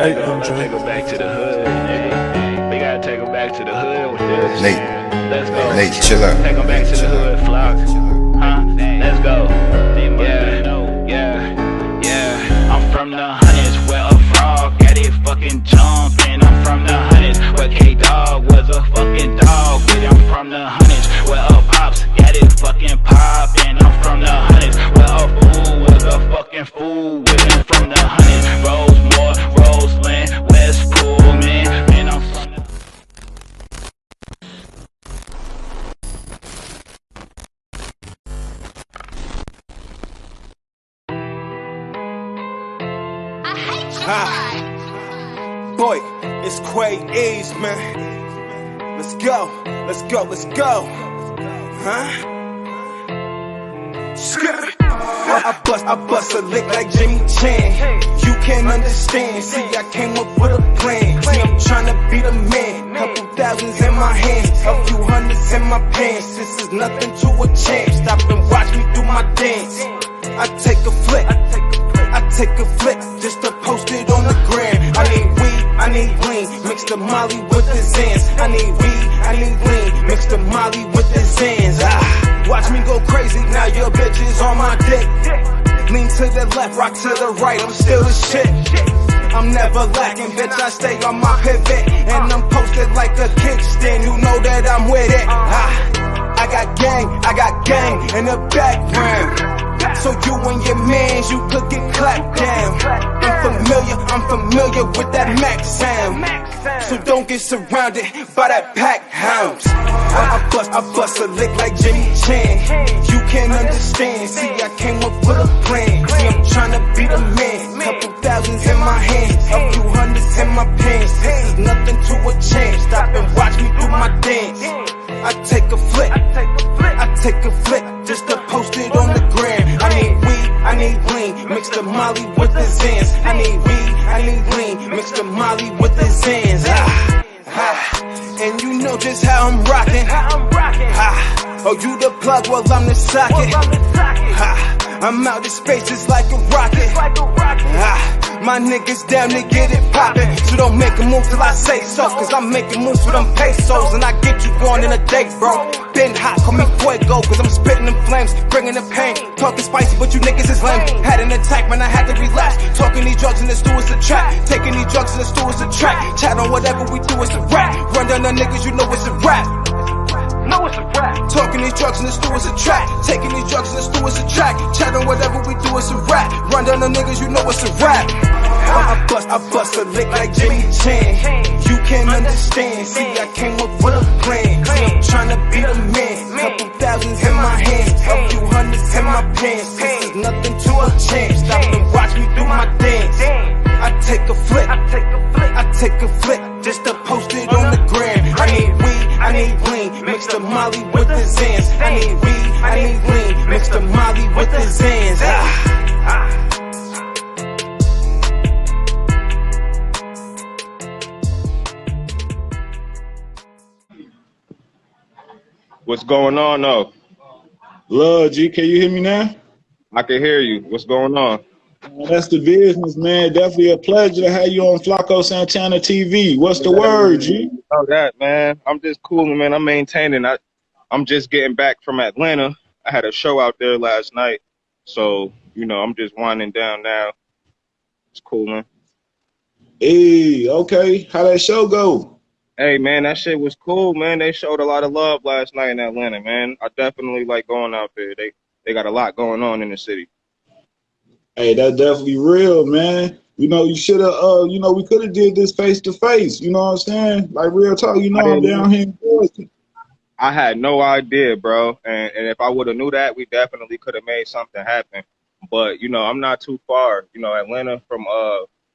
Hey, let's take her back to the hood, nigga. We gotta take her back to the hood with this. Nate, Let's go. Nate, chill out. Take her back to the hood, flock. Huh? Let's go. Yeah, yeah, yeah. I'm from the hundreds where a frog got it fucking jumping. I'm from the hundreds where K-Dog was a fucking dog. But I'm from the hundreds where a pops got it fucking popping. I'm from the hundreds where a fool was a fucking fool. With him from the hundreds, Rosemore, Roseland, West Pullman. Man, I'm from the Boy, it's Quay, Eaze, man. Let's go, let's go, let's go. Huh? I bust a lick like Jimmy Chan. You can't understand. See, I came up with a plan. See, I'm tryna be the man. Couple thousands in my hands, a few hundreds in my pants. This is nothing to a champ. Stop and watch me do my dance. I take a flick. I take a flick just to post it on the gram. I need weed, I need lean, mix the molly with the Zans. I need weed, I need lean, mix the molly with the Zans. Watch me go crazy, now your bitch is on my dick. Lean to the left, rock to the right, I'm still the shit. I'm never lacking, bitch, I stay on my pivot. And I'm posted like a kickstand, you know that I'm with it. I got gang in the background. So you and your mans, you could get clapped down. I'm familiar with that Mac sound. So don't get surrounded by that pack hounds. I bust a lick like Jimmy Chan. You can't understand. See, I came up with a plan. See, I'm tryna be the man. Couple thousands in my hands, a few hundreds in my pants. This is nothing to a champ. Stop and watch me do my dance. I take a flick. I take a flick just to post it on the gram. I need weed, I need lean, mix the molly with the Zans. I need weed, I need lean, mix the molly with the Zans. And you know just how I'm rocking. Oh, you the plug while I'm the socket. I'm out in space just like a rocket. My niggas down to get it poppin'. So don't make a move till I say so. Cause I'm making moves for them pesos. And I get you going in a day, bro. Been hot, call me Fuego. Cause I'm spitting them flames, bringing the pain. Talking spicy, but you niggas is lame. Had an attack, man, I had to relax. Talking these drugs in the stew is a trap. Taking these drugs in the stew is a trap. Chat on whatever we do is a rap. Run down the niggas, you know it's a rap. No, it's a rap. Talking these drugs in the stew is a track. Taking these drugs in the stew is a track. Chat on whatever we do is a rap. Run down the niggas, you know it's a rap. I bust a lick like Jimmy Chan. You can't understand. See, I came up with a plan. See, I'm tryna be the man. Couple thousands in my hands, a few hundreds in my pants. This is nothing to a champ. Stop and watch me do my dance. I take a flick. I take a flick just to post it on the gram. I need weed, I need lean, mix the molly with the Zans. I need weed, I need lean, mix the molly with the Zans. What's going on, though? Love, G, can you hear me now? I can hear you. What's going on? That's the business, man. Definitely a pleasure to have you on Flacco Santana TV. What's the word, G? Oh, that, man. I'm just cooling, man. I'm maintaining. I'm just getting back from Atlanta. I had a show out there last night. So, you know, I'm just winding down now. It's cool, man. Hey, okay. How that show go? Hey, man, that shit was cool, man. They showed a lot of love last night in Atlanta, man. I definitely like going out there. They got a lot going on in the city. Hey, that's definitely real, man. You know, you should have, you know, we could have did this face to face. You know what I'm saying? Like real talk. You know, I'm down here in Boston. I had no idea, bro. And if I would have knew that, we definitely could have made something happen. But, you know, I'm not too far. You know, Atlanta from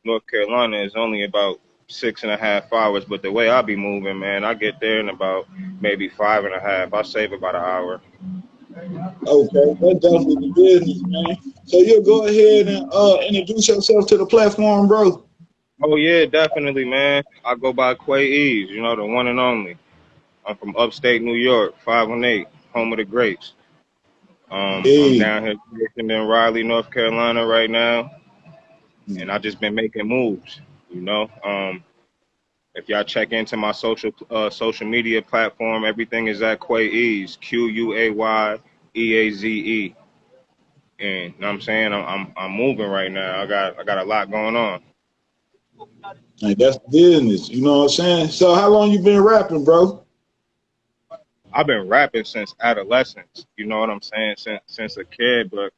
North Carolina is only about 6.5 hours. But the way I be moving, man, I get there in about maybe 5.5. I save about an hour. Okay, that's definitely the business, man. So you'll go ahead and introduce yourself to the platform, bro. Oh, yeah, definitely, man. I go by Quay Eaze, you know, the one and only. I'm from upstate New York, 518, home of the greats. I'm down here in Raleigh, North Carolina right now, and I just been making moves. You know, if y'all check into my social media platform, everything is at Quay Eaze, QUAYEAZE. And you know what I'm saying, I'm moving right now. I got a lot going on. Like that's business. You know what I'm saying? So how long you been rapping, bro? I've been rapping since adolescence. You know what I'm saying, since a kid, but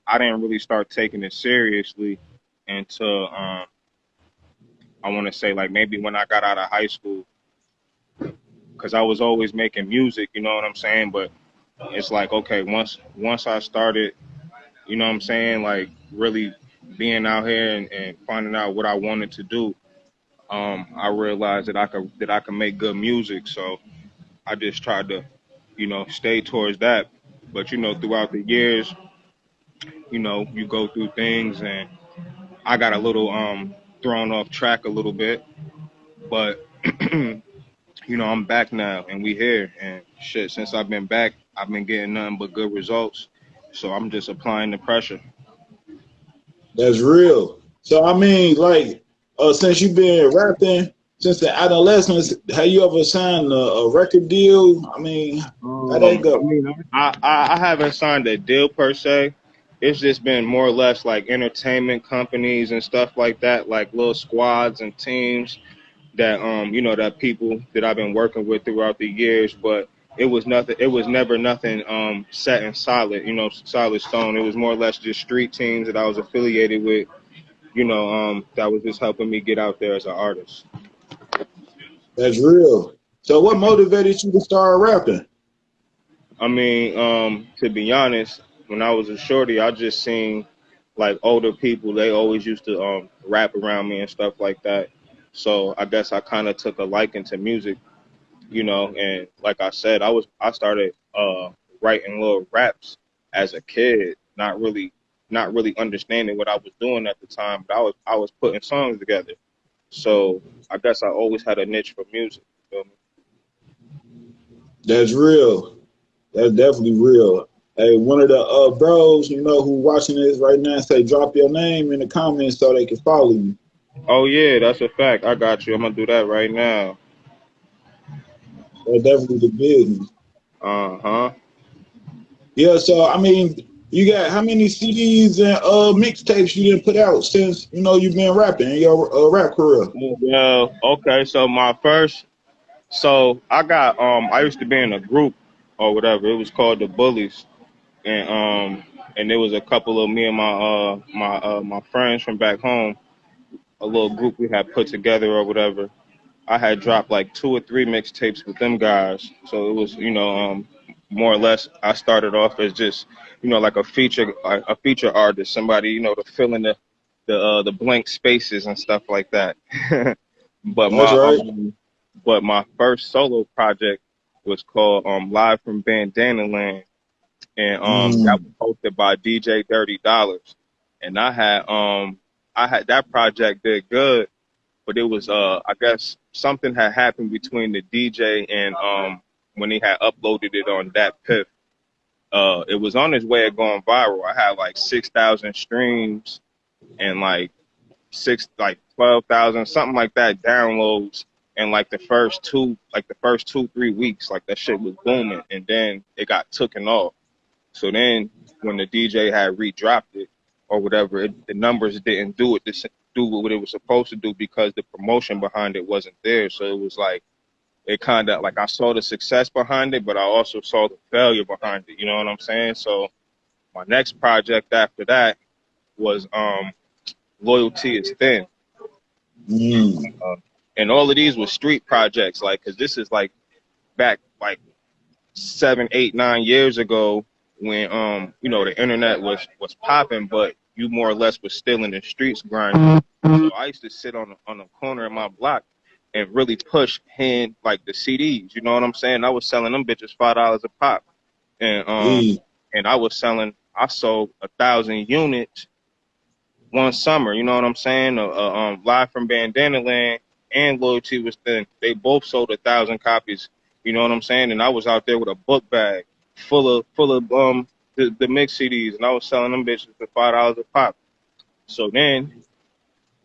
I didn't really start taking it seriously until I want to say like maybe when I got out of high school, because I was always making music. You know what I'm saying, but it's like okay, once I started, you know what I'm saying, like really being out here and finding out what I wanted to do, I realized that I could make good music. So I just tried to, stay towards that. But throughout the years, you go through things, and I got a little thrown off track a little bit. But I'm back now, and we here, and shit. Since I've been back, I've been getting nothing but good results. So I'm just applying the pressure. That's real. So I mean, like, since you've been rapping since the adolescence, have you ever signed a record deal? I mean, how that I go? mean, I haven't signed a deal per se. It's just been more or less like entertainment companies and stuff like that, like little squads and teams that that people that I've been working with throughout the years. But it was nothing. It was never nothing set in solid, solid stone. It was more or less just street teams that I was affiliated with, that was just helping me get out there as an artist. That's real. So what motivated you to start rapping? I mean, to be honest, when I was a shorty, I just seen like older people. They always used to rap around me and stuff like that. So I guess I kind of took a liking to music, And like I said, I started writing little raps as a kid, not really understanding what I was doing at the time, but I was putting songs together. So I guess I always had a niche for music. You feel me? That's real. That's definitely real. Hey, one of the bros, who watching this right now, say drop your name in the comments so they can follow you. Oh yeah, that's a fact. I got you. I'm gonna do that right now. That's definitely the business. Uh-huh. Yeah, so I mean, you got how many CDs and mixtapes you didn't put out since you've been rapping in your rap career? Yeah. Okay. So I used to be in a group or whatever. It was called the Bullies, and there was a couple of me and my friends from back home, a little group we had put together or whatever. I had dropped like 2 or 3 mixtapes with them guys. So it was, more or less, I started off as just, like a feature artist, somebody, to fill in the blank spaces and stuff like that. but That's my right. um, but my first solo project was called Live from Bandana Land, and that Mm, was hosted by DJ Dirty Dollars, and I had that project did good, but it was I guess something had happened between the DJ and when he had uploaded it on that Piff. It was on his way of going viral. I had like 6,000 streams and like 12,000 something like that downloads. And like the first 2 3 weeks, like that shit was booming, and then it got taken off. So then when the DJ had redropped it or whatever, the numbers didn't do what it was supposed to do because the promotion behind it wasn't there. So it was like it kind of like I saw the success behind it, but I also saw the failure behind it. You know what I'm saying? So my next project after that was Loyalty is Thin. mm. Uh, and all of these were street projects, like, cause this is like back like 7, 8, 9 years ago when the internet was popping, but you more or less was still in the streets grinding. So I used to sit on the corner of my block and really push hand like the CDs. You know what I'm saying? I was selling them bitches $5 a pop, and Yeah. I sold 1,000 units one summer. You know what I'm saying? Live from Bandana Land and Loyalty was Thin. They both sold 1,000 copies. You know what I'm saying? And I was out there with a book bag full of the mix CDs, and I was selling them bitches for $5 a pop. So then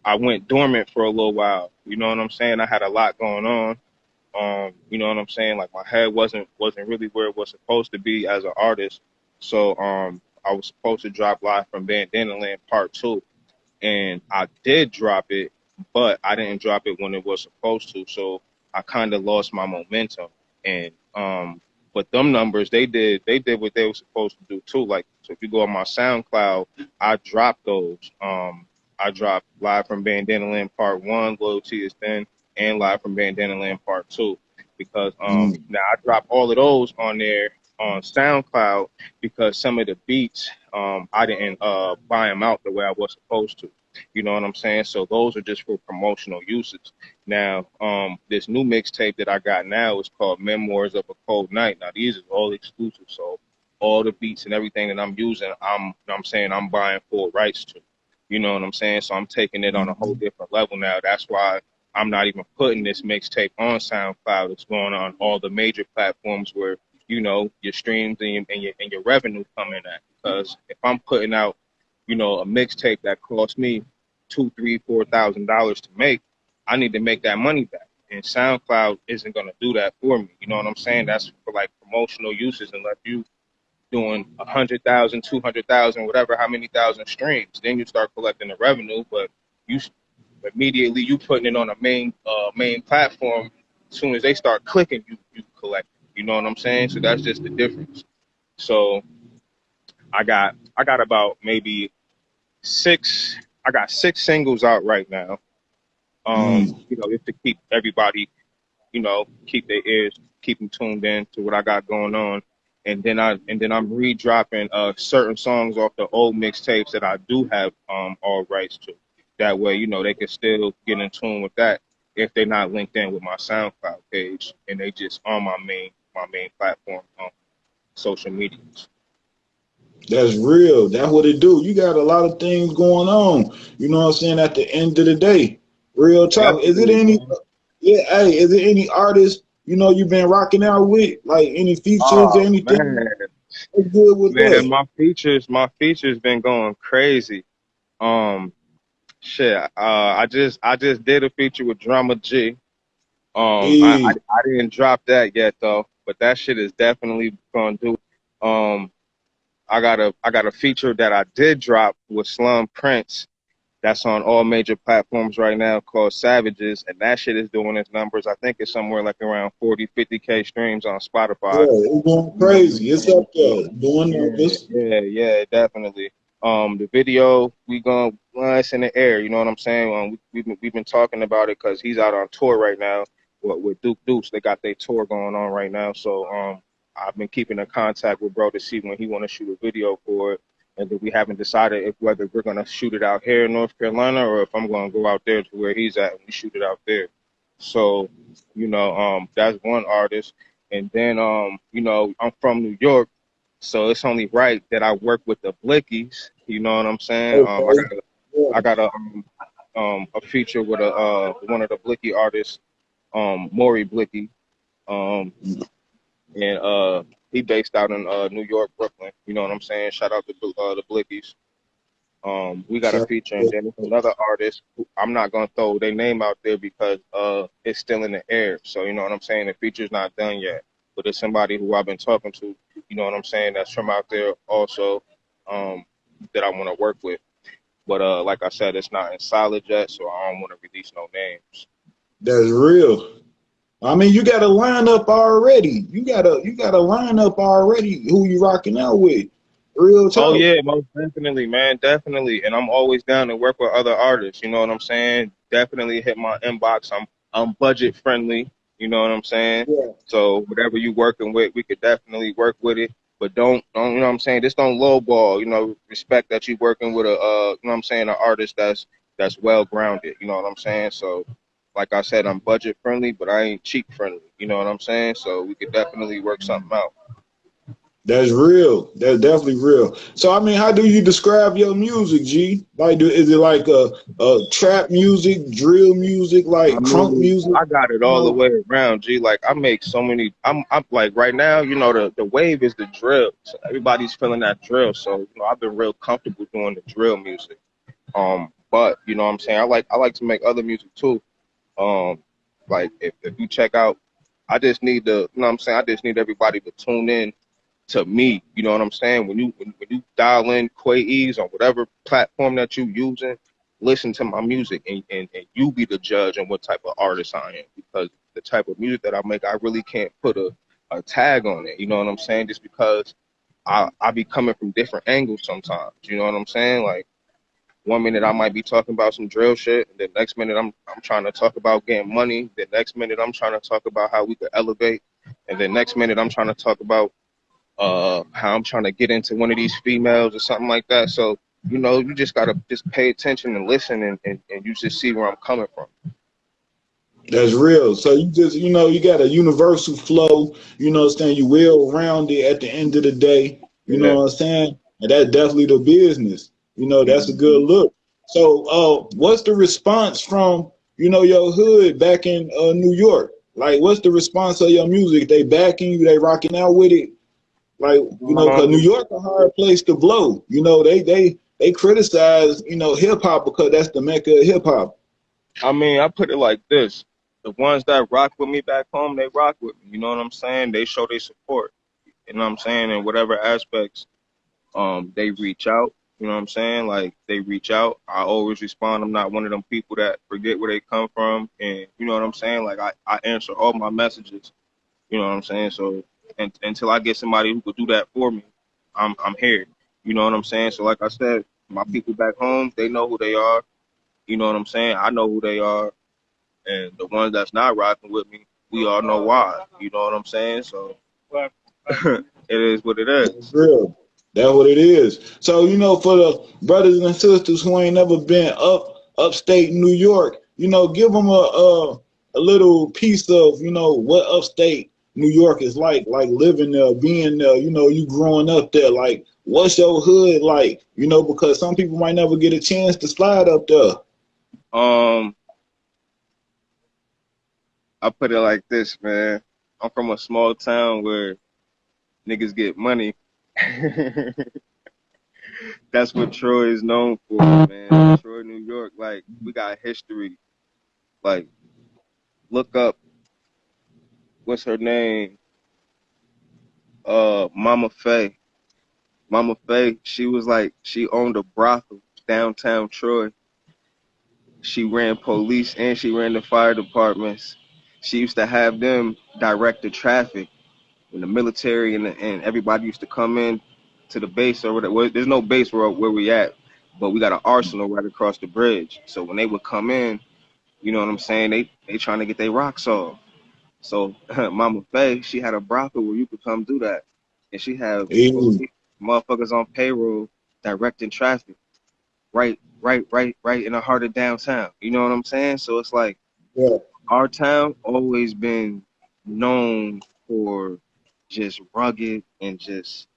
I went dormant for a little while. You know what I'm saying? I had a lot going on. You know what I'm saying? Like my head wasn't really where it was supposed to be as an artist. So I was supposed to drop Live from Bandana Land Part 2, and I did drop it, but I didn't drop it when it was supposed to. So I kind of lost my momentum. And but them numbers, they did what they were supposed to do too. Like, so if you go on my SoundCloud, I dropped those. I dropped Live from Bandana Land Part 1, Loyalty is Thin, and Live from Bandana Land Part 2, because now I dropped all of those on there on SoundCloud because some of the beats I didn't buy them out the way I was supposed to. You know what I'm saying? So those are just for promotional usage. Now, this new mixtape that I got now is called Memoirs of a Cold Night. Now these are all exclusive, so all the beats and everything that I'm using, I'm saying I'm buying full rights to. You know what I'm saying? So I'm taking it on a whole different level now. That's why I'm not even putting this mixtape on SoundCloud. It's going on all the major platforms where, you know, your streams and your revenue come in at. Because if I'm putting out, you know, a mixtape that cost me $2,000, $3,000, $4,000 to make, I need to make that money back. And SoundCloud isn't gonna do that for me. You know what I'm saying? That's for like promotional uses, unless you doing 100,000, 200,000, whatever, how many thousand streams. Then you start collecting the revenue, but you immediately you putting it on a main platform. As soon as they start clicking, you collect. You know what I'm saying? So that's just the difference. So I got about maybe I got six singles out right now. You know, just to keep everybody, you know, keep their ears, keep them tuned in to what I got going on. And then I'm re-dropping certain songs off the old mixtapes that I do have all rights to. That way, you know, they can still get in tune with that if they're not linked in with my SoundCloud page and they just on my main platform on social medias. That's real. That's what it do. You got a lot of things going on. You know what I'm saying? At the end of the day, real talk. Is it any? Yeah. Hey, is it any artist you know you've been rocking out with? Like any features or anything? Man. What's good with that? My features been going crazy. Shit. I just did a feature with Drama G. I didn't drop that yet though, but that shit is definitely gonna do. I got a feature that I did drop with Slum Prince. That's on all major platforms right now, called Savages, and that shit is doing its numbers. I think it's somewhere like around 40, 50K streams on Spotify. Yeah, it's going crazy. It's up there doing numbers. Yeah, definitely. The video it's in the air. You know what I'm saying? We've been talking about it because he's out on tour right now with Duke Deuce. They got their tour going on right now. So I've been keeping in contact with bro to see when he want to shoot a video for it. And then we haven't decided whether we're going to shoot it out here in North Carolina or if I'm going to go out there to where he's at and we shoot it out there. So, you know, that's one artist. And then, you know, I'm from New York, so it's only right that I work with the Blickies. You know what I'm saying? I got a feature with one of the Blicky artists, Maury Blicky. And he based out in New York, Brooklyn. You know what I'm saying? Shout out to the Blickies. We got a feature, and then there's another artist who I'm not gonna throw their name out there because it's still in the air. So you know what I'm saying? The feature's not done yet. But it's somebody who I've been talking to, you know what I'm saying, that's from out there also, that I want to work with. But like I said, it's not in solid yet, so I don't want to release no names. That's real. I mean, you got a lineup already. You got a lineup already. Who you rocking out with? Real talk. Oh yeah, most definitely, man, definitely. And I'm always down to work with other artists. You know what I'm saying? Definitely hit my inbox. I'm budget friendly. You know what I'm saying? Yeah. So whatever you working with, we could definitely work with it. But don't you know what I'm saying? Just don't lowball. You know, respect that you working with a you know what I'm saying, an artist that's well grounded. You know what I'm saying? So. Like I said, I'm budget friendly, but I ain't cheap friendly. You know what I'm saying? So we could definitely work something out. That's real. That's definitely real. So I mean, how do you describe your music, G? Like, is it like a trap music, drill music, like crunk music? I got it all the way around, G. Like I make so many. I'm like right now, you know, the wave is the drill. So everybody's feeling that drill. So you know, I've been real comfortable doing the drill music. But you know what I'm saying? I like to make other music too. Um, like if you check out, I just need to, you know what I'm saying? I just need everybody to tune in to me. You know what I'm saying? When you dial in Quay Eaze on whatever platform that you using, listen to my music and you be the judge on what type of artist I am, because the type of music that I make, I really can't put a tag on it. You know what I'm saying? Just because I be coming from different angles sometimes. You know what I'm saying? Like, one minute I might be talking about some drill shit, and the next minute I'm trying to talk about getting money. The next minute I'm trying to talk about how we could elevate, and the next minute I'm trying to talk about how I'm trying to get into one of these females or something like that. So you know, you just gotta just pay attention and listen, and you just see where I'm coming from. That's real. So you just, you got a universal flow, what I'm saying? You well rounded at the end of the day, you know Yeah. what I'm saying? And that's definitely the business. That's a good Mhm. look. So what's the response from, your hood back in New York? Like, what's the response of your music? They backing you, they rocking out with it? Like, because New Um, York a hard place to blow. They criticize, hip hop because that's the mecca of hip hop. I mean, I put it like this: the ones that rock with me back home, they rock with me. You know what I'm saying? They show their support. You know what I'm saying? In whatever aspects. They reach out. You know what I'm saying? Like, they reach out. I always respond. I'm not one of them people that forget where they come from, and you know what I'm saying? Like, I answer all my messages. You know what I'm saying? So, until I get somebody who could do that for me, I'm here. You know what I'm saying? So, like I said, my people back home, they know who they are. You know what I'm saying? I know who they are, and the ones that's not rocking with me, we all know why. You know what I'm saying? So, it is what it That's is. real. That's what it is. So, for the brothers and sisters who ain't never been upstate New York, give them a little piece of, what upstate New York is like living there, being there, you growing up there. Like, what's your hood like? Because some people might never get a chance to slide up there. Um, I put it like this, man. I'm from a small town where niggas get money. That's what Troy is known for, man. Troy, New York, like, we got history. Like, look up, what's her name? Mama Faye. Mama Faye, she was like, she owned a brothel downtown Troy. She ran police and she ran the fire departments. She used to have them direct the traffic when the military and everybody used to come in to the base or whatever. Well, there's no base where we at, but we got an arsenal right across the bridge. So when they would come in, you know what I'm saying? They trying to get their rocks off. So Mama Faye, she had a brothel where you could come do that, and she had Easy. motherfuckers on payroll directing traffic right in the heart of downtown. You know what I'm saying? So it's like Yeah, our town always been known for just rugged and just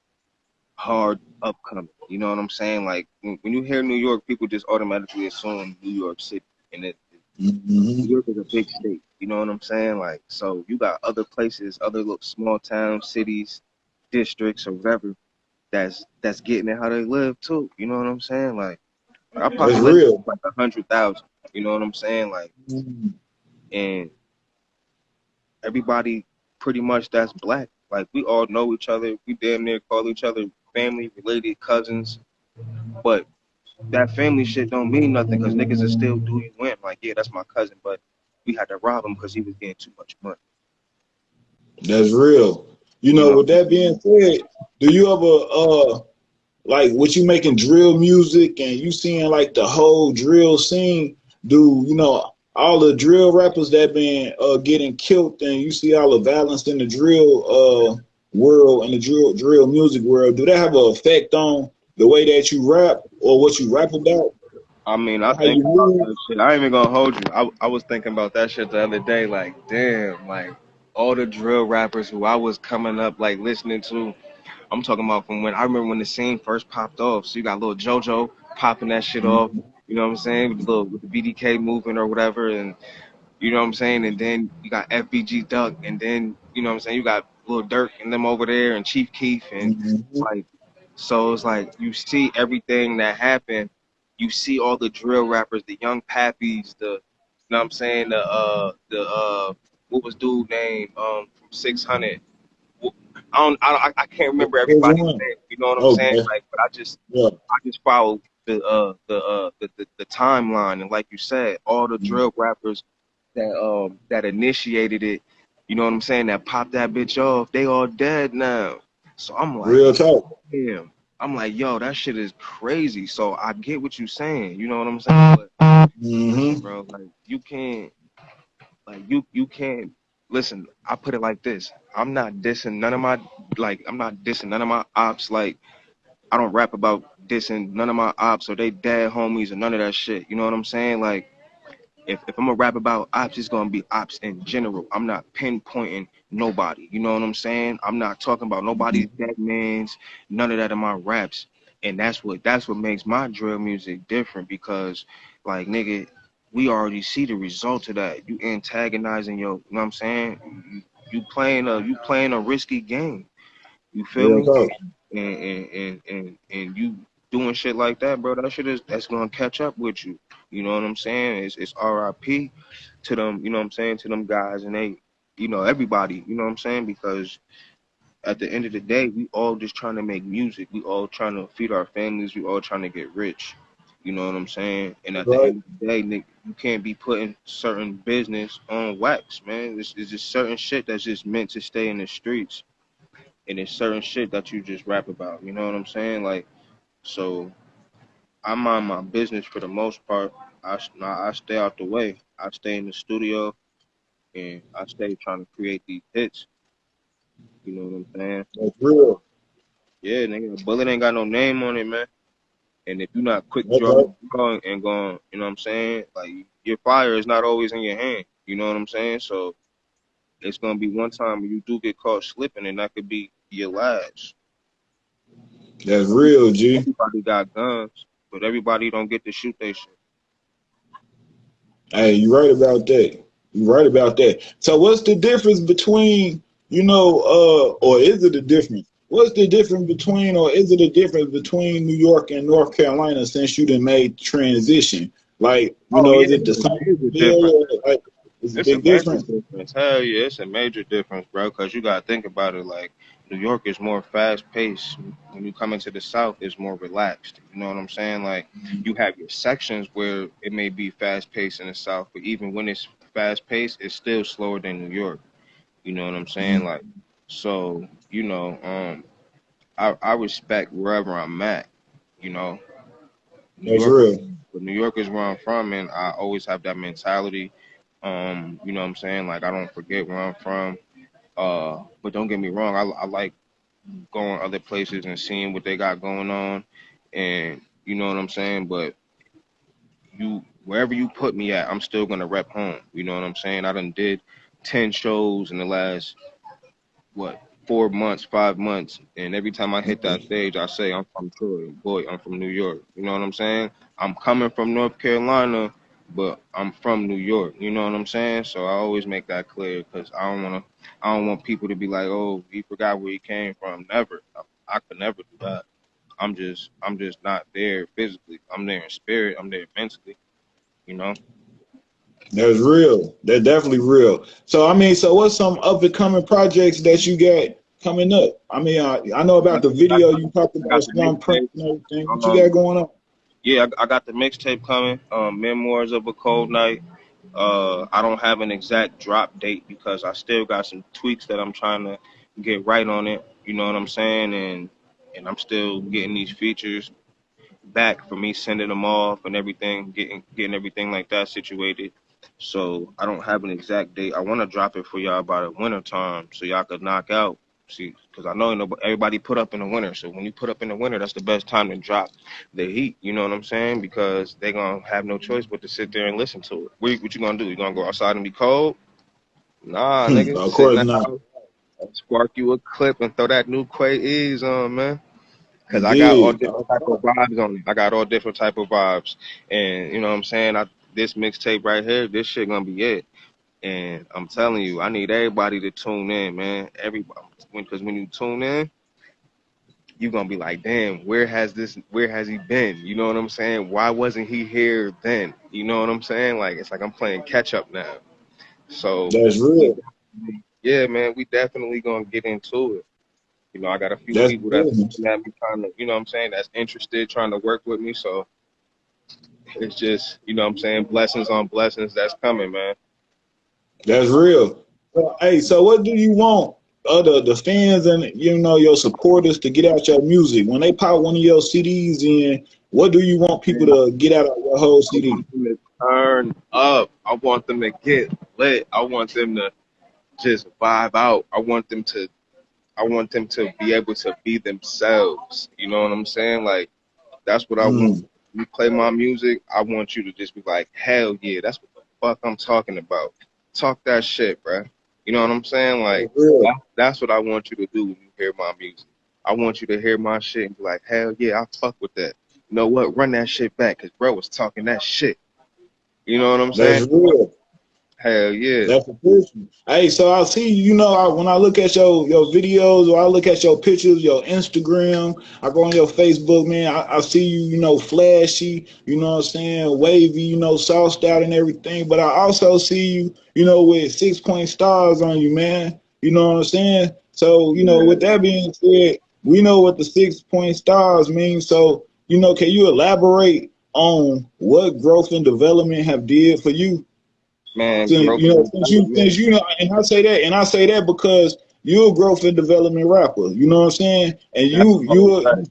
hard upcoming. You know what I'm saying? Like, when you hear New York, people just automatically assume New York City, and hmm New York is a big state. You know what I'm saying? Like, so you got other places, other little small towns, cities, districts, or whatever that's getting it how they live too. You know what I'm saying? Like, our that's population is real. like 100,000. You know what I'm saying? Like, Mhm. and everybody pretty much that's black. Like, we all know each other. We damn near call each other family, related, cousins. But that family shit don't mean nothing because niggas will still do you in. Like, yeah, that's my cousin, but we had to rob him because he was getting too much money. That's real. You know? With that being said, do you ever like what you making drill music and you seeing like the whole drill scene? Do all the drill rappers that been getting killed and you see all the violence in the drill world and the drill music world? Do that have an effect on the way that you rap or what you rap about I mean, I or how think you about move? that shit. I ain't even gonna hold you. I was thinking about that shit the other day. Like, damn, like all the drill rappers who I was coming up like listening to. I'm talking about from when I remember when the scene first popped off. So you got little JoJo popping that shit off. You know what I'm saying? With the BDK movement or whatever, and you know what I'm saying. And then you got FBG Duck, and then you know what I'm saying. You got Lil Durk and them over there, and Chief Keef, and Mhm. like, so it's like you see everything that happened. you see all the drill rappers, the young pappies, the, you know what I'm saying, what was dude name from 600. I can't remember Which everybody's one? name. You know what I'm saying? Okay. Like, but Yeah. I just follow the timeline, and like you said, all the drill rappers that initiated it. You know what I'm saying? That popped that bitch off. They all dead now. So I'm like, Real talk. damn. I'm like, yo, that shit is crazy. So I get what you're saying. You know what I'm saying? But listen, Mm-hmm. bro, like you can't listen. I put it like this. I'm not dissing none of my ops. Like, I don't rap about dissing none of my ops or they dead homies or none of that shit. You know what I'm saying? Like, if I'm gonna rap about ops, it's gonna be ops in general. I'm not pinpointing nobody. You know what I'm saying? I'm not talking about nobody's dead mans, none of that in my raps. And that's what makes my drill music different, because, like, nigga, we already see the result of that. You antagonizing your, you know what I'm saying? You playing a risky game. You feel Real me? talk. And you doing shit like that, bro. That's gonna catch up with you. You know what I'm saying? It's RIP to them. You know what I'm saying, to them guys, and they, everybody. You know what I'm saying, because at the end of the day, we all just trying to make music. We all trying to feed our families. We all trying to get rich. You know what I'm saying? And at the Right. end of the day, Nick, you can't be putting certain business on wax, man. It's just certain shit that's just meant to stay in the streets, and it's certain shit that you just rap about. You know what I'm saying? Like, so I mind my business for the most part. I stay out the way. I stay in the studio and I stay trying to create these hits. You know what I'm saying? That's real. Yeah, nigga, a bullet ain't got no name on it, man. And if you're not quick That's right. drawing and going, you know what I'm saying? Like, your fire is not always in your hand. You know what I'm saying? So it's gonna be one time when you do get caught slipping, and that could be your last. That's real, G. Everybody got guns, but everybody don't get to shoot their shit. Hey, you right about that. You right about that. So what's the difference between, or is it a difference? What's the difference between, or is it a difference between New York and North Carolina since you done made transition? Like, Oh yeah, is it the it's a same major difference. feel? Like, it's a It's a big major difference. difference. Hell yeah, it's a major difference, bro. Because you gotta think about it. Like, New York is more fast paced. When you come into the South, it's more relaxed. You know what I'm saying? Like, you have your sections where it may be fast paced in the South, but even when it's fast paced, it's still slower than New York. You know what I'm saying? Like, so, I respect wherever I'm at. You know, New That's York, real. but New York is where I'm from, and I always have that mentality. You know what I'm saying? Like, I don't forget where I'm from. But don't get me wrong, I like going other places and seeing what they got going on, and you know what I'm saying. But wherever you put me at, I'm still gonna rep home. You know what I'm saying? I done did 10 shows in the last, what, 4 months, 5 months, and every time I hit that stage, I say I'm from Troy, boy, I'm from New York. You know what I'm saying? I'm coming from North Carolina, but I'm from New York. You know what I'm saying? So I always make that clear, because I don't want people to be like, oh, he forgot where he came from. Never. I could never do that. I'm just not there physically. I'm there in spirit. I'm there mentally. You know. That's real. That's definitely real. So so what's some up and coming projects that you got coming up? I know about the video you talked I got about, the Slum Prince mixtape. and everything. What you Um, got going on? yeah, I got the mixtape coming. Memoirs of a Cold Night. I don't have an exact drop date because I still got some tweaks that I'm trying to get right on it. You know what I'm saying? And I'm still getting these features back for me sending them off and everything, getting everything like that situated. So I don't have an exact date. I want to drop it for y'all by the winter time so y'all could knock out. See, because I know everybody put up in the winter. So when you put up in the winter, that's the best time to drop the heat. You know what I'm saying? Because they're going to have no choice but to sit there and listen to it. What you going to do? You going to go outside and be cold? Nah, nigga. Of Sit in course the not. house, spark you a clip, and throw that new Quay Eaze on, man. Cause You I got all did. different type of vibes on it. I got all different type of vibes, and you know what I'm saying. This mixtape right here, this shit gonna be it. And I'm telling you, I need everybody to tune in, man. Everybody, because when you tune in, you're gonna be like, damn, where has he been? You know what I'm saying? Why wasn't he here then? You know what I'm saying? Like, it's like I'm playing catch up now. So That's real. yeah, man, we definitely gonna get into it. You know, I got a few That's people that's business. looking at me trying to, you know what I'm saying, that's interested, trying to work with me. So it's just, you know what I'm saying, blessings on blessings that's coming, man. That's real. Well, hey, so what do you want the fans and your supporters to get out your music when they pop one of your CDs in? What do you want people Man, to get out of your whole I want CD? them to turn up. I want them to get lit. I want them to just vibe out. I want them to be able to be themselves. You know what I'm saying? Like, that's what I want. Mm, You play my music, I want you to just be like, hell yeah, that's what the fuck I'm talking about. Talk that shit, bruh. You know what I'm saying? that's Like, real. that's what I want you to do when you hear my music. I want you to hear my shit and be like, hell yeah, I fuck with that. You know what? Run that shit back, cause bro was talking that shit. You know what I'm That's saying? real. Hell yeah. That's a person. Hey, so I see, when I look at your videos or I look at your pictures, your Instagram, I go on your Facebook, man, I see you, flashy, you know what I'm saying, wavy, sauced out and everything. But I also see you, with 6 point stars on you, man. You know what I'm saying? So, with Yeah. that being said, we know what the 6 point stars mean. So, can you elaborate on what growth and development have did for you? Man, Since growth and development. and I say that because you're a growth and development rapper. You know what I'm saying? And That's all right.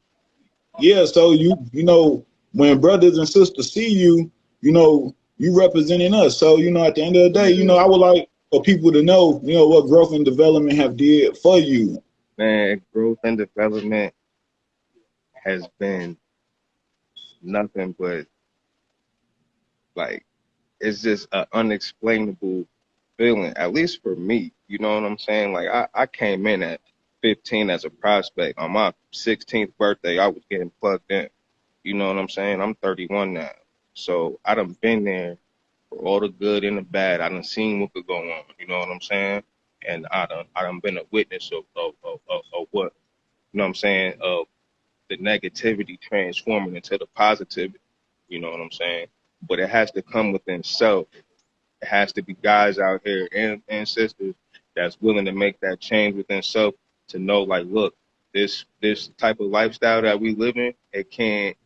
yeah. So when brothers and sisters see you, you representing us. So at the end of the day, Yeah. I would like for people to know, what growth and development have did for you. Man, growth and development has been nothing but like it's just an unexplainable feeling, at least for me. You know what I'm saying? Like I came in at 15 as a prospect. On my 16th birthday, I was getting plugged in. You know what I'm saying? I'm 31 now. So I done been there for all the good and the bad. I done seen what could go on. You know what I'm saying? And I done been a witness of what, you know what I'm saying, of the negativity transforming into the positivity. You know what I'm saying? But it has to come within self. It has to be guys out here and sisters that's willing to make that change within self to know, like, look, this type of lifestyle that we live in, it can't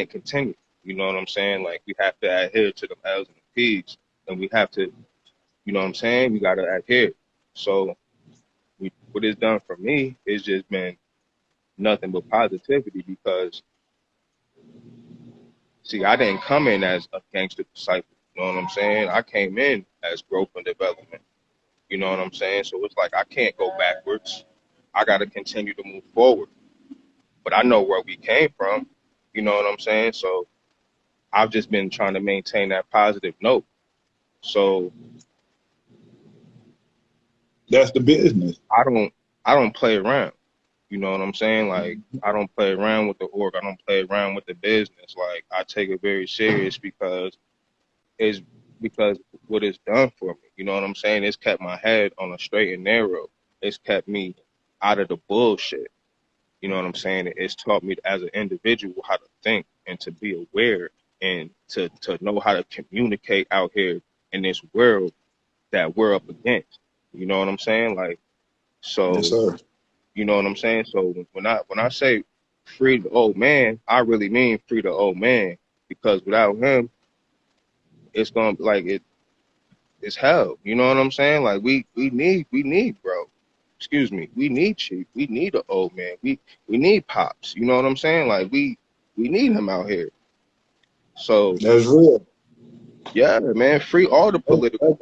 continue. You know what I'm saying? Like, we have to adhere to the L's and the P's, and we have to, you know what I'm saying? We got to adhere. So what it's done for me is just been nothing but positivity because, see, I didn't come in as a gangster disciple. You know what I'm saying? I came in as growth and development. You know what I'm saying? So it's like I can't go backwards. I got to continue to move forward. But I know where we came from. You know what I'm saying? So I've just been trying to maintain that positive note. So That's the business. I don't I don't play around. You know what I'm saying? Like I don't play around with the org. I don't play around with the business. Like I take it very serious is because what it's done for me. You know what I'm saying? It's kept my head on a straight and narrow. It's kept me out of the bullshit. You know what I'm saying? It's taught me as an individual how to think and to be aware and to know how to communicate out here in this world that we're up against. You know what I'm saying? Like, Yes, so, sir. you know what I'm saying? So when I say free the old man, I really mean free the old man because without him, it's gonna be like it's hell. You know what I'm saying? Like we need bro. Excuse me. We need Chief. We need an old man. We need pops. You know what I'm saying? Like we need him out here. So That's real. yeah, man. Free all the political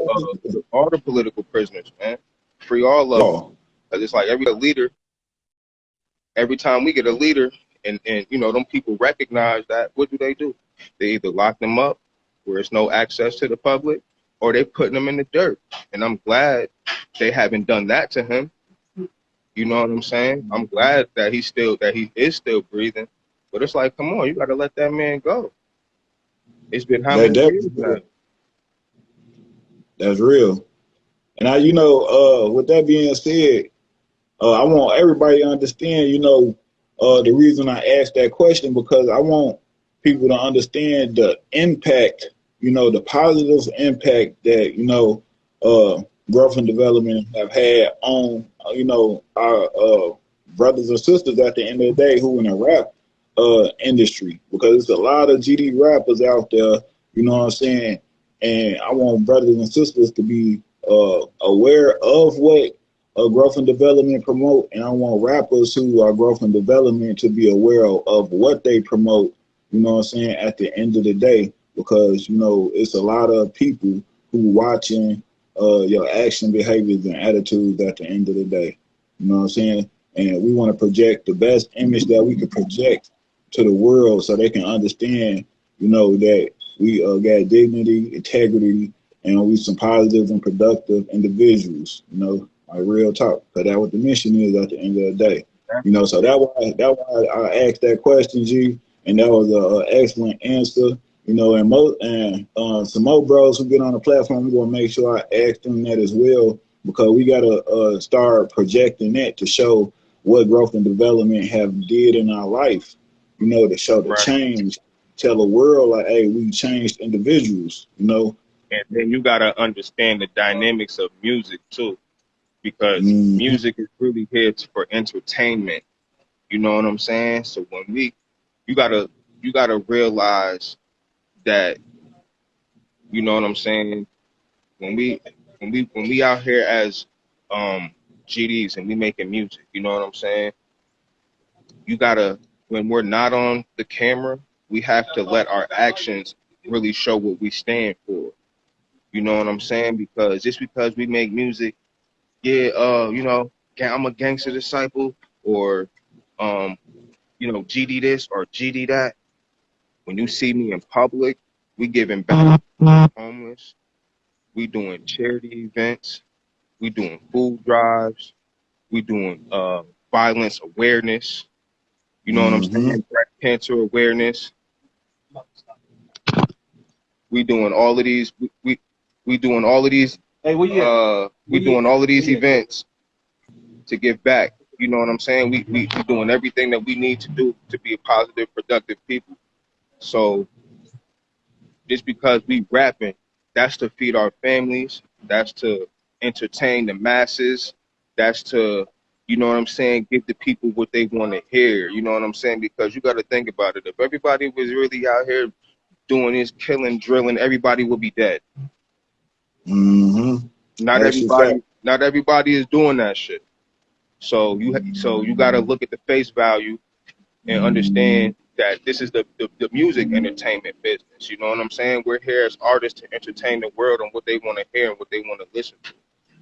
prisoners, man. Free all of them. Oh, 'Cause it's like every leader. Every time we get a leader, and them people recognize that. What do? They either lock them up where it's no access to the public, or they putting them in the dirt. And I'm glad they haven't done that to him. You know what I'm saying? I'm glad that he is still breathing. But it's like, come on, you got to let that man go. It's been how that many years now? definitely that's real. And with that being said, I want everybody to understand, The reason I asked that question because I want people to understand the impact, the positive impact that growth and development have had on our brothers and sisters at the end of the day who in the rap industry, because there's a lot of GD rappers out there, you know what I'm saying? And I want brothers and sisters to be aware of what growth and development promote, and I want rappers who are growth and development to be aware of what they promote, you know what I'm saying, at the end of the day, because, it's a lot of people who watching your action, behaviors, and attitudes at the end of the day, you know what I'm saying? And we want to project the best image that we can project to the world so they can understand, that we got dignity, integrity, and we some positive and productive individuals, like real talk. Because that's what the mission is at the end of the day. So that's why I asked that question, G, and that was an excellent answer. And some more bros who get on the platform, I'm going to make sure I ask them that as well, because we got to start projecting that to show what growth and development have did in our life, to show the change, tell the world like, hey, we changed individuals, And then you got to understand the dynamics of music too, because music is really here for entertainment. You know what I'm saying? So when you gotta realize that, you know what I'm saying, when we out here as GDs and we making music, you know what I'm saying, when we're not on the camera, we have to let our actions really show what we stand for. You know what I'm saying? Because just because we make music, I'm a gangster disciple, or GD this or GD that. When you see me in public, we giving back to the homeless. We doing charity events. We doing food drives. We doing violence awareness. You know what I'm saying? Breast cancer awareness. We doing all of these. We doing all of these. We doing all of these events to give back. You know what I'm saying? We doing everything that we need to do to be a positive, productive people. So just because we rapping, that's to feed our families, that's to entertain the masses, that's to, you know what I'm saying, give the people what they want to hear, you know what I'm saying? Because you got to think about it. If everybody was really out here doing this, killing, drilling, everybody would be dead. Not everybody is doing that shit. So you got to look at the face value and understand that this is the music entertainment business. You know what I'm saying? We're here as artists to entertain the world on what they want to hear and what they want to listen to.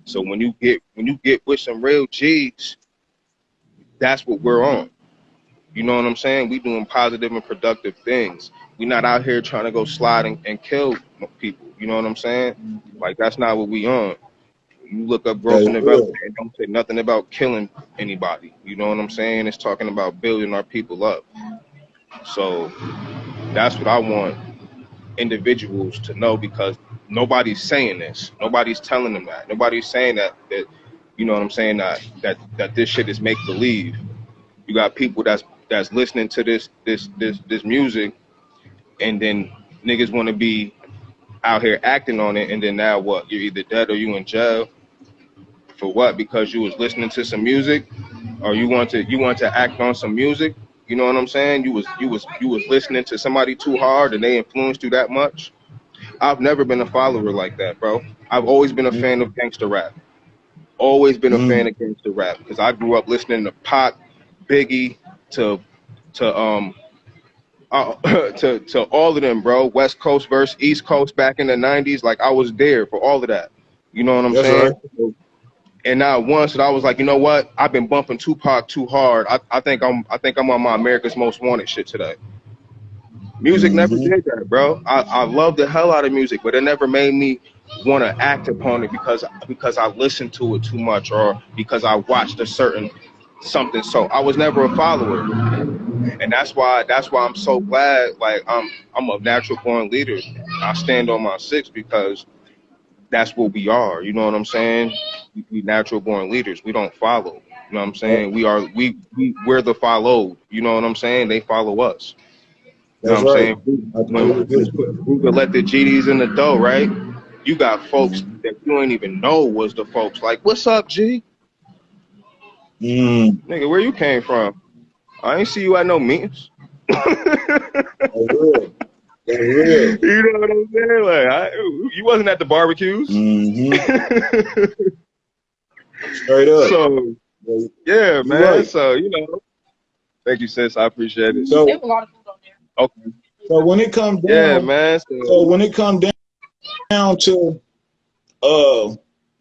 So when you get with some real G's, that's what we're on. You know what I'm saying? We doing positive and productive things. We're not out here trying to go slide and kill people. You know what I'm saying? Like, that's not what we on. You look up growth and development, it don't say nothing about killing anybody. You know what I'm saying? It's talking about building our people up. So that's what I want individuals to know, because nobody's saying this. Nobody's telling them that. Nobody's saying that you know what I'm saying, that this shit is make believe. You got people that's listening to this music, and then niggas want to be out here acting on it, and then now what? You're either dead or you in jail. For what? Because you was listening to some music, or you want to act on some music. You know what I'm saying? You was listening to somebody too hard and they influenced you that much. I've never been a follower like that, bro. I've always been a fan of gangster rap. Always been a fan of gangster rap, because I grew up listening to Pac, Biggie, to all of them, bro. West Coast versus East Coast back in the 90s. Like, I was there for all of that. You know what I'm saying? Right. And now once that I was like, you know what? I've been bumping Tupac too hard. I think I'm on my America's Most Wanted shit today. Music never did that, bro. I love the hell out of music, but it never made me want to act upon it because I listened to it too much, or because I watched a certain something. So I was never a follower, and that's why I'm so glad. Like, I'm a natural born leader. I stand on my six, because that's what we are. You know what I'm saying? We natural born leaders. We don't follow. You know what I'm saying? We're the followed. You know what I'm saying? They follow us. You know That's what I'm right. saying? I totally When agree. we could let the GDs in the dough, right? You got folks Mm. that you ain't even know was the folks. Like, what's up, G? Mm. Nigga, where you came from? I ain't see you at no meetings. That's real. That's real. You know what I'm saying? Like, you wasn't at the barbecues. Mm-hmm. Straight up. So, yeah, You're man. right. So, you know, thank you, sis. I appreciate it. So, Okay. so when it comes Yeah, down, man. so So, when it comes down to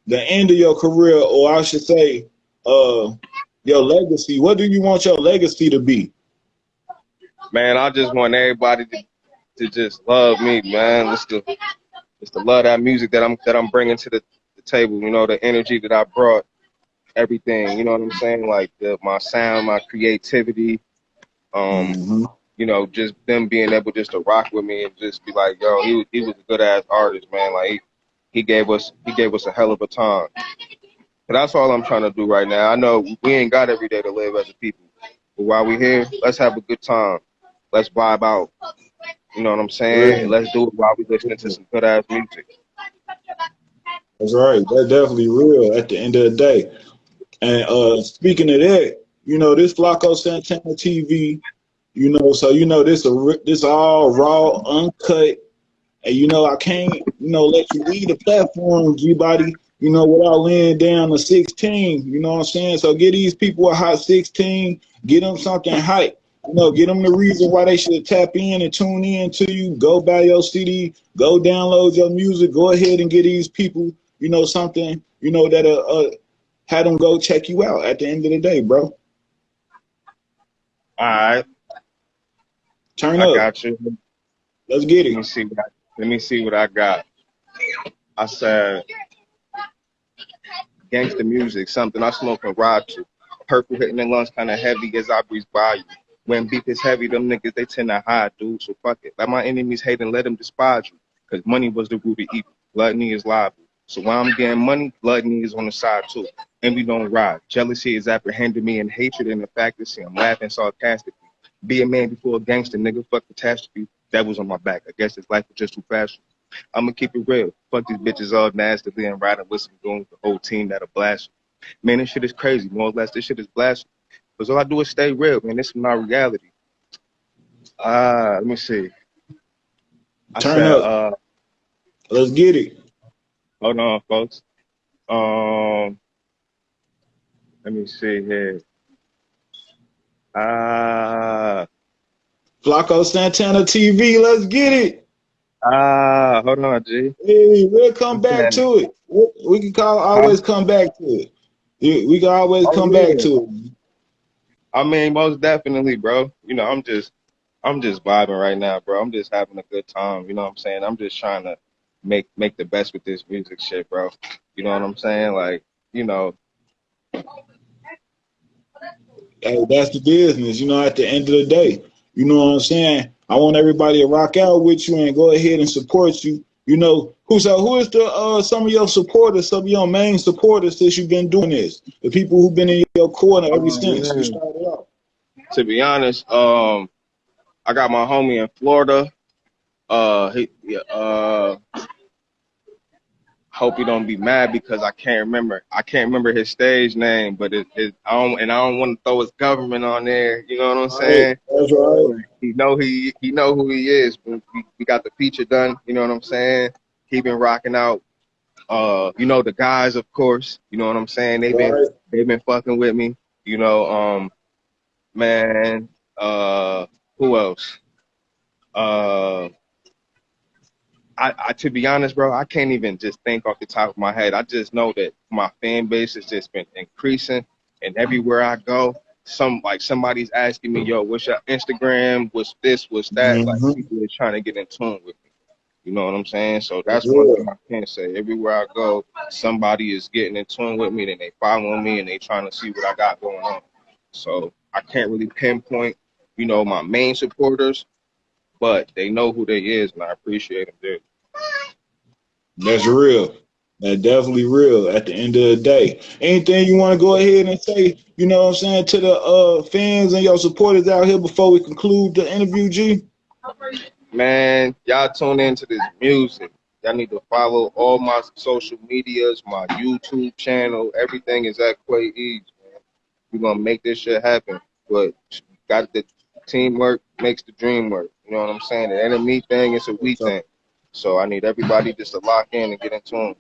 the end of your career, or I should say, your legacy, what do you want your legacy to be? man, I just want everybody to just love me, man. It's to love that music that I'm bringing to the table. You know, the energy that I brought, everything. You know what I'm saying? Like my sound, my creativity. Um, Mm-hmm. you know, just them being able just to rock with me and just be like, yo, he was a good ass artist, man. Like he gave us a hell of a time. And that's all I'm trying to do right now. I know we ain't got every day to live as a people, but while we here, let's have a good time. Let's vibe out. You know what I'm saying? And Real. let's do it while we listening to some good ass music. That's right. That's definitely real at the end of the day. And speaking of that, this Flacco Santana TV, so this all raw, uncut, and I can't, let you leave the platform, G body, without laying down the 16. You know what I'm saying? So get these people a hot 16, get them something hype. Get them the reason why they should tap in and tune in to you. Go buy your CD, go download your music, go ahead and get these people, something, that had them go check you out at the end of the day, bro. All right, Turn I up. got you. Let's get Let it. me see. Let me see what I got. I said gangster music, something I smoke and ride to. Purple hitting the lungs kind of heavy as I breeze by you. When beef is heavy, them niggas they tend to hide, dude. So fuck it. Let my enemies hate and let them despise you. Cause money was the root of evil. Gluttony is liable. So while I'm getting money, gluttony is on the side too. Envy don't ride. Jealousy is apprehending me, and hatred in the fact that see I'm laughing sarcastically. Be a man before a gangster, nigga. Fuck catastrophe. That was on my back. I guess this life was just too fast. I'ma keep it real. Fuck these bitches all nastily and riding with some goons, the whole team that'll blast. Man, this shit is crazy. More or less, this shit is blasphemy. Because all I do is stay real, man. This is my reality. Let me see. I Turn said, up. Let's get it. hold on, folks. Um, let me see here. Flacco Santana TV. Let's get it. Hold on, G. Hey, we'll come I back said, to it. We can huh? always come back to it. We can always Oh come back yeah. to it. I mean, most definitely, bro. You know, I'm just vibing right now, bro. I'm just having a good time. You know what I'm saying? I'm just trying to make the best with this music shit, bro. You know what I'm saying? Like, you know, Hey, that's the business, at the end of the day. You know what I'm saying? I want everybody to rock out with you and go ahead and support you. Who is the some of your supporters, some of your main supporters since you've been doing this? The people who've been in your corner ever since you yeah. started out. To be honest, I got my homie in Florida. Yeah, hope he don't be mad because I can't remember. I can't remember his stage name, but I don't want to throw his government on there. You know what I'm All right, saying? that's right. He know who he is. We got the feature done. You know what I'm saying? He been rocking out. The guys, of course. You know what I'm saying? Right. They've been fucking with me. You know, man. Who else? Uh, I to be honest, bro, I can't even just think off the top of my head. I just know that my fan base has just been increasing, and everywhere I go, somebody's asking me, "Yo, what's your Instagram? What's this? What's that?" Like Mm-hmm. people are trying to get in tune with me. You know what I'm saying? So That's that's one thing real. I can say. Everywhere I go, somebody is getting in tune with me, and they following me, and they trying to see what I got going on. So I can't really pinpoint, my main supporters, but they know who they is, and I appreciate them, dude. That's real. That's definitely real at the end of the day. Anything you want to go ahead and say, you know what I'm saying, to the fans and your supporters out here before we conclude the interview, G? Man, y'all tune into this music. Y'all need to follow all my social medias, my YouTube channel. Everything is at Quay Eaze, man. We're gonna make this shit happen. But got the teamwork makes the dream work. You know what I'm saying? It ain't a me thing, it's a we thing. So I need everybody just to lock in and get in tune.